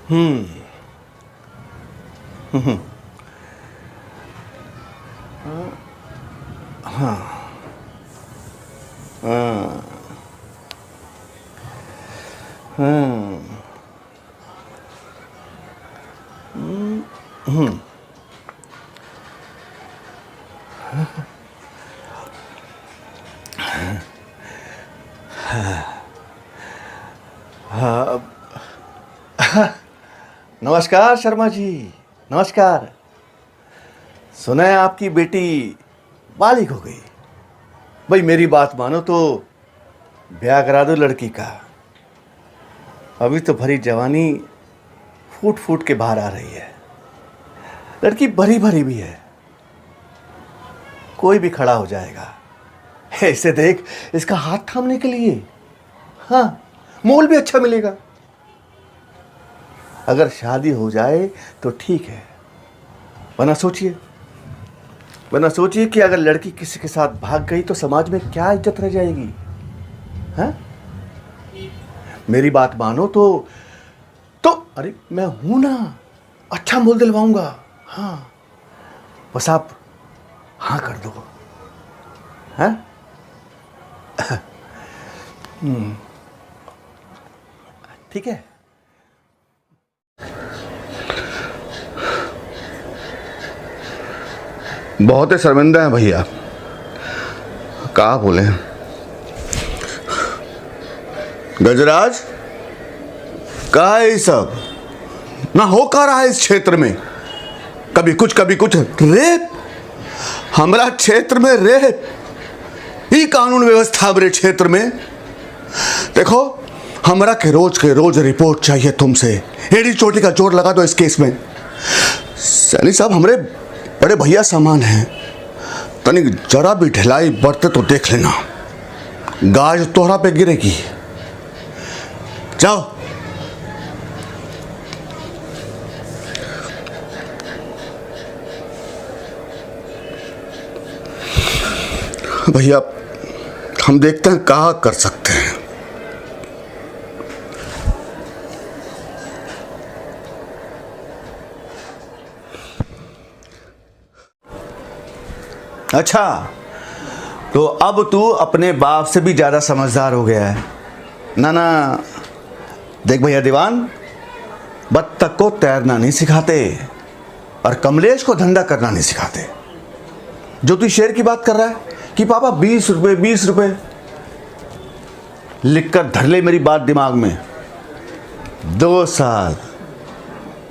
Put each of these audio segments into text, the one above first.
हम्म। हम्म। हाँ। हाँ। हाँ। हम्म। हाँ। नमस्कार शर्मा जी। नमस्कार। सुना है आपकी बेटी बालिग हो गई। भाई मेरी बात मानो तो ब्याह करा दो लड़की का। अभी तो भरी जवानी फूट फूट के बाहर आ रही है। लड़की भरी भरी भी है। कोई भी खड़ा हो जाएगा। ऐसे देख, इसका हाथ थामने के लिए हाँ मोल भी अच्छा मिलेगा। अगर शादी हो जाए तो ठीक है, वरना सोचिए कि अगर लड़की किसी के साथ भाग गई तो समाज में क्या इज्जत रह जाएगी। हाँ, मेरी बात मानो तो अरे मैं हूं ना, अच्छा मोल दिलवाऊंगा। हाँ, बस आप हाँ कर दो। हाँ। ठीक है। बहुत ही शर्मिंदा है भैया, कहा बोले। गजराज, कहा है ये सब ना हो का रहा है इस क्षेत्र में। कभी कुछ रेप, हमारा क्षेत्र में रेप ही कानून व्यवस्था मेरे क्षेत्र में। देखो, हमरा के रोज रिपोर्ट चाहिए तुमसे। एड़ी चोटी का जोर लगा दो इस केस में। सैनी साहब हमरे बड़े भैया समान हैं, तनिक जरा भी ढिलाई बरते तो देख लेना, गाज तोहरा पे गिरेगी। जाओ। भैया हम देखते हैं कहाँ कर सकते हैं। अच्छा, तो अब तू अपने बाप से भी ज्यादा समझदार हो गया है ना। देख भैया दीवान, बत्तख को तैरना नहीं सिखाते और कमलेश को धंधा करना नहीं सिखाते। जो तू शेर की बात कर रहा है कि पापा 20 रुपए लिख कर धर ले मेरी बात दिमाग में। 2 साल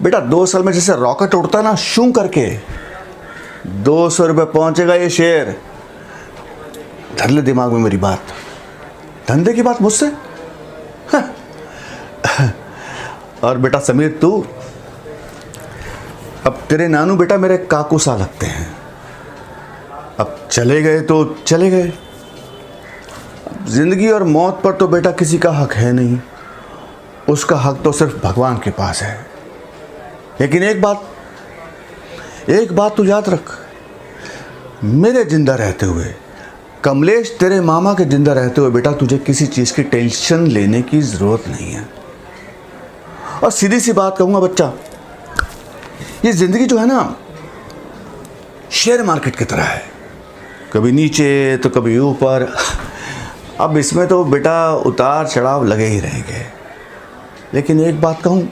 बेटा, 2 साल में जैसे रॉकेट उड़ता ना शूं करके 200 रुपये पहुंचेगा ये शेर। धर ले दिमाग में मेरी बात। धंधे की बात मुझसे। और बेटा समीर, तू अब तेरे नानू बेटा मेरे काकू सा लगते हैं। अब चले गए तो चले गए। जिंदगी और मौत पर तो बेटा किसी का हक है नहीं, उसका हक तो सिर्फ भगवान के पास है। लेकिन एक बात तू याद रख, मेरे जिंदा रहते हुए, कमलेश तेरे मामा के जिंदा रहते हुए बेटा तुझे किसी चीज की टेंशन लेने की जरूरत नहीं है। और सीधी सी बात कहूंगा बच्चा, ये जिंदगी जो है ना शेयर मार्केट की तरह है, कभी नीचे तो कभी ऊपर। अब इसमें तो बेटा उतार चढ़ाव लगे ही रहेंगे। लेकिन एक बात कहूं,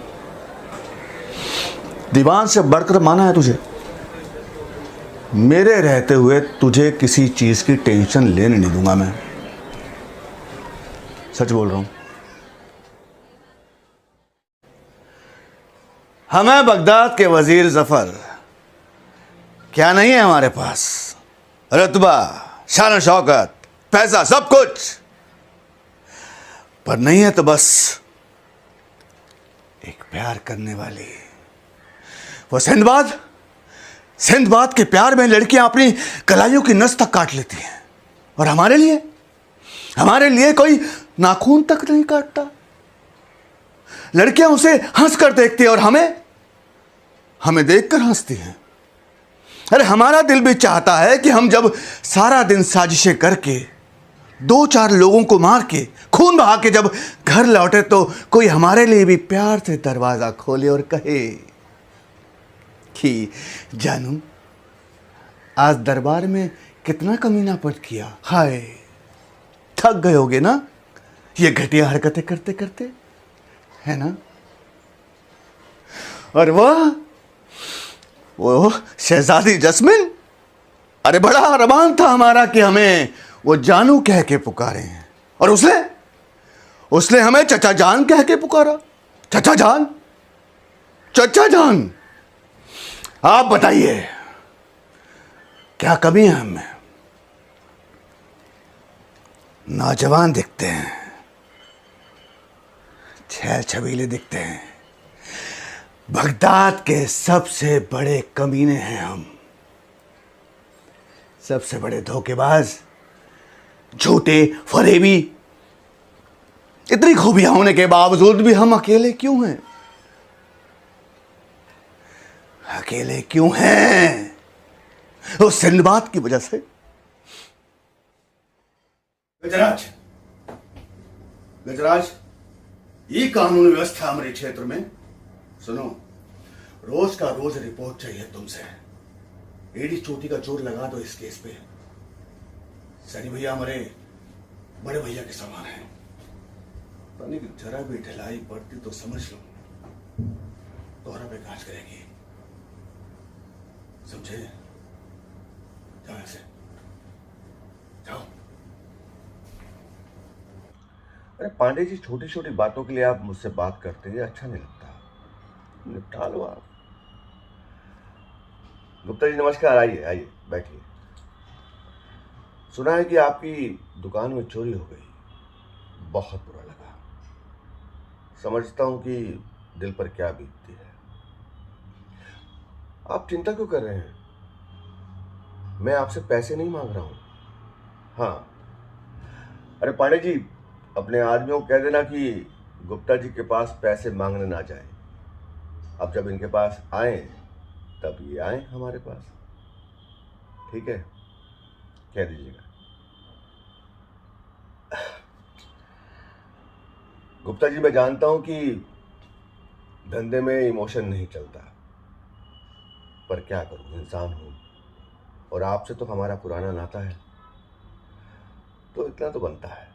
दीवान से बढ़कर माना है तुझे। मेरे रहते हुए तुझे किसी चीज की टेंशन लेने नहीं दूंगा मैं। सच बोल रहा हूं। हमें बगदाद के वजीर जफर क्या नहीं है हमारे पास? रुतबा, शान शौकत, पैसा, सब कुछ। पर नहीं है तो बस एक प्यार करने वाली। वो सिंधबाद के प्यार में लड़कियां अपनी कलाइयों की नस तक काट लेती हैं। और हमारे लिए कोई नाखून तक नहीं काटता। लड़कियां उसे हंस कर देखती हैं और हमें देखकर हंसती हैं। अरे हमारा दिल भी चाहता है कि हम जब सारा दिन साजिशें करके दो चार लोगों को मार के खून बहा के जब घर लौटे तो कोई हमारे लिए भी प्यार से दरवाजा खोले और कहे कि जानू, आज दरबार में कितना कमीनापन किया, हाय थक गए होगे ना ये घटिया हरकतें करते करते, है ना। और वो शहजादी जस्मिन, अरे बड़ा अरमान था हमारा कि हमें वो जानू कह के पुकारे हैं, और उसने हमें चचा जान कह के पुकारा। चचा जान, चचा जान, आप बताइए क्या कमी है हमें? नौजवान दिखते हैं, छैल छबीले दिखते हैं, बगदाद के सबसे बड़े कमीने हैं हम, सबसे बड़े धोखेबाज, झूठे, फरेबी। इतनी खूबियां होने के बावजूद भी हम अकेले क्यों हैं? अकेले क्यों हैं? उस सिंदबाद की वजह से। गजराज, गजराज, ये कानून व्यवस्था हमारे क्षेत्र में, सुनो, रोज का रोज रिपोर्ट चाहिए तुमसे। एडी चोटी का जोर लगा दो इस केस पे। सनी भैया हमारे बड़े भैया के समान है, पानी की जरा भी ढिलाई पड़ती तो समझ लो तोहरा पे काज करेगी, समझे? जाओ ऐसे, जाओ। अरे पांडे जी, छोटी छोटी बातों के लिए आप मुझसे बात करते हैं, अच्छा नहीं लगता, निपटा लो आप। गुप्ता जी नमस्कार, आइए आइए बैठिए। सुना है कि आपकी दुकान में चोरी हो गई, बहुत बुरा लगा। समझता हूं कि दिल पर क्या बीतती है। आप चिंता क्यों कर रहे हैं? मैं आपसे पैसे नहीं मांग रहा हूं। हाँ, अरे पांडे जी, अपने आदमियों को कह देना कि गुप्ता जी के पास पैसे मांगने ना जाए। अब जब इनके पास आए तब ये आए हमारे पास, ठीक है? कह दीजिएगा। गुप्ता जी, मैं जानता हूं कि धंधे में इमोशन नहीं चलता, पर क्या करूं, इंसान हूं, और आपसे तो हमारा पुराना नाता है, तो इतना तो बनता है।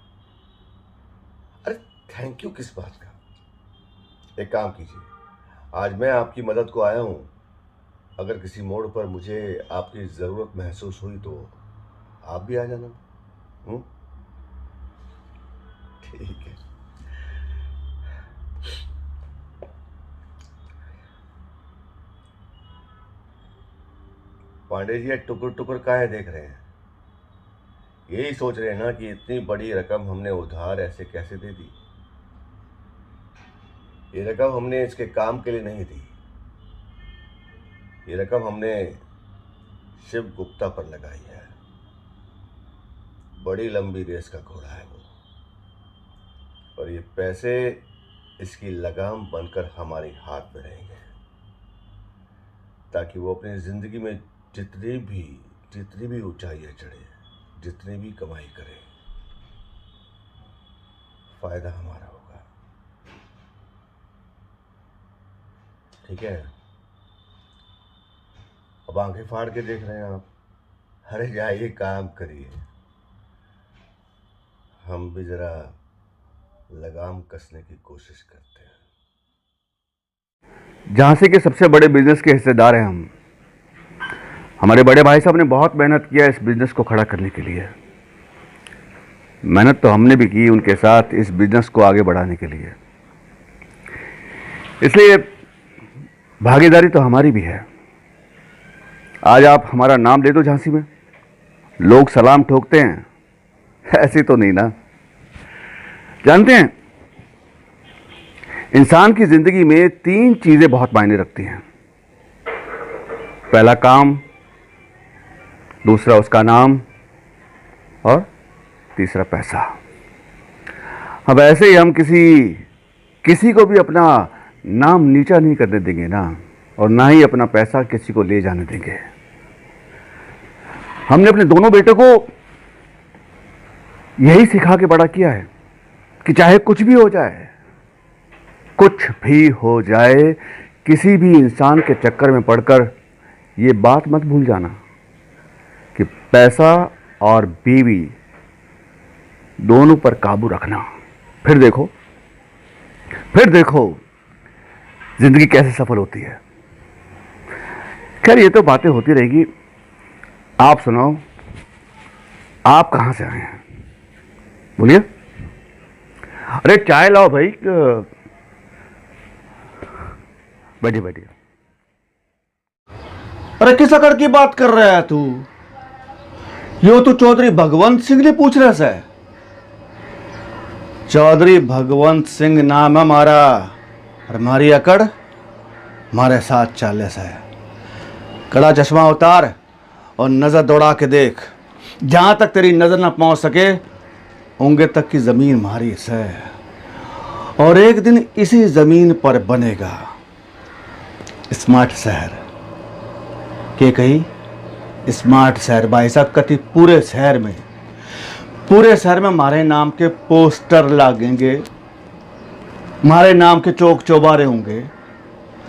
अरे थैंक यू किस बात का? एक काम कीजिए, आज मैं आपकी मदद को आया हूं। अगर किसी मोड़ पर मुझे आपकी ज़रूरत महसूस हुई तो आप भी आ जाना। ठीक है। पांडे जी, टुकुर टुकुर काहे देख रहे हैं? यही सोच रहे हैं ना कि इतनी बड़ी रकम हमने उधार ऐसे कैसे दे दी? ये रकम हमने इसके काम के लिए नहीं दी, ये रकम हमने शिव गुप्ता पर लगाई है। बड़ी लंबी रेस का घोड़ा है वो, और ये पैसे इसकी लगाम बनकर हमारे हाथ में रहेंगे, ताकि वो अपनी जिंदगी में जितनी भी ऊंचाइयां चढ़े, जितनी भी कमाई करे, फायदा हमारा होगा, ठीक है? अब आंखें फाड़ के देख रहे हैं आप? अरे जाइए, काम करिए, हम भी जरा लगाम कसने की कोशिश करते हैं। झांसी के सबसे बड़े बिजनेस के हिस्सेदार हैं हम। हमारे बड़े भाई साहब ने बहुत मेहनत किया इस बिजनेस को खड़ा करने के लिए। मेहनत तो हमने भी की उनके साथ इस बिजनेस को आगे बढ़ाने के लिए, इसलिए भागीदारी तो हमारी भी है। आज आप हमारा नाम ले दो झांसी में, लोग सलाम ठोकते हैं, ऐसी तो नहीं ना? जानते हैं, इंसान की जिंदगी में 3 चीजें बहुत मायने रखती हैं। पहला काम, दूसरा उसका नाम, और तीसरा पैसा। अब ऐसे ही हम किसी को भी अपना नाम नीचा नहीं करने देंगे ना, और ना ही अपना पैसा किसी को ले जाने देंगे। हमने अपने दोनों बेटों को यही सिखा के बड़ा किया है कि चाहे कुछ भी हो जाए, कुछ भी हो जाए, किसी भी इंसान के चक्कर में पड़कर ये बात मत भूल जाना कि पैसा और बीवी दोनों पर काबू रखना। फिर देखो जिंदगी कैसे सफल होती है। खैर ये तो बातें होती रहेगी। आप सुनाओ, आप कहां से आए हैं? बोलिए। अरे चाय लाओ भाई। बैठिए बैठिए। अरे किस अकड़ की बात कर रहा है तू? यो तू चौधरी भगवंत सिंह ने पूछ रहा है। चौधरी भगवंत सिंह नाम है हमारा, और हमारी अकड़ हमारे साथ चालीस है। कड़ा चश्मा उतार और नजर दौड़ा के देख, जहां तक तेरी नजर ना पहुंच सके होंगे तक की जमीन हमारी है। और एक दिन इसी जमीन पर बनेगा स्मार्ट शहर। के कही स्मार्ट शहर भाई साहब, कति पूरे शहर में हमारे नाम के पोस्टर लागेंगे, हमारे नाम के चौक चौबारे होंगे।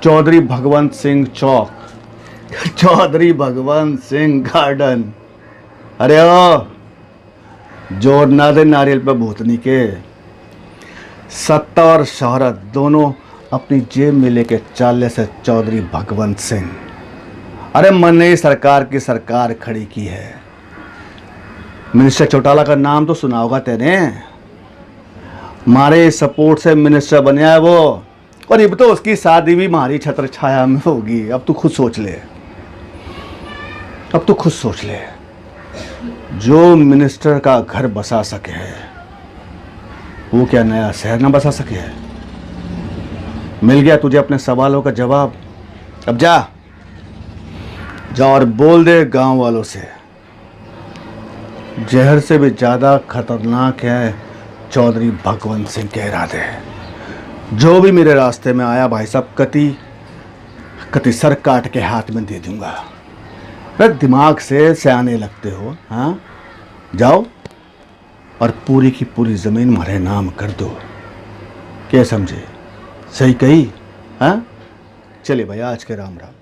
चौधरी भगवंत सिंह चौक, चौधरी भगवंत सिंह गार्डन। अरे ओ जोर ना दे नारियल पे भूतनी के। सत्ता और शोहरत दोनों अपनी जेब में लेके चाले से चौधरी भगवंत सिंह। अरे मन ने सरकार की सरकार खड़ी की है। मिनिस्टर चौटाला का नाम तो सुना होगा तेने। हमारे सपोर्ट से मिनिस्टर बना है वो, और अब तो उसकी शादी भी हमारी छत्र छाया में होगी। अब तू खुद सोच ले, जो मिनिस्टर का घर बसा सके है वो क्या नया शहर ना बसा सके है? मिल गया तुझे अपने सवालों का जवाब। अब जा और बोल दे गांव वालों से, जहर से भी ज्यादा खतरनाक है चौधरी भगवंत सिंह के इरादे। जो भी मेरे रास्ते में आया भाई साहब, कति सर काट के हाथ में दे दूंगा। अरे दिमाग से सियाने लगते हो, हाँ? जाओ और पूरी की पूरी जमीन हमारे नाम कर दो। क्या समझे? सही कही? हाँ, चलिए भाई, आज के राम राम।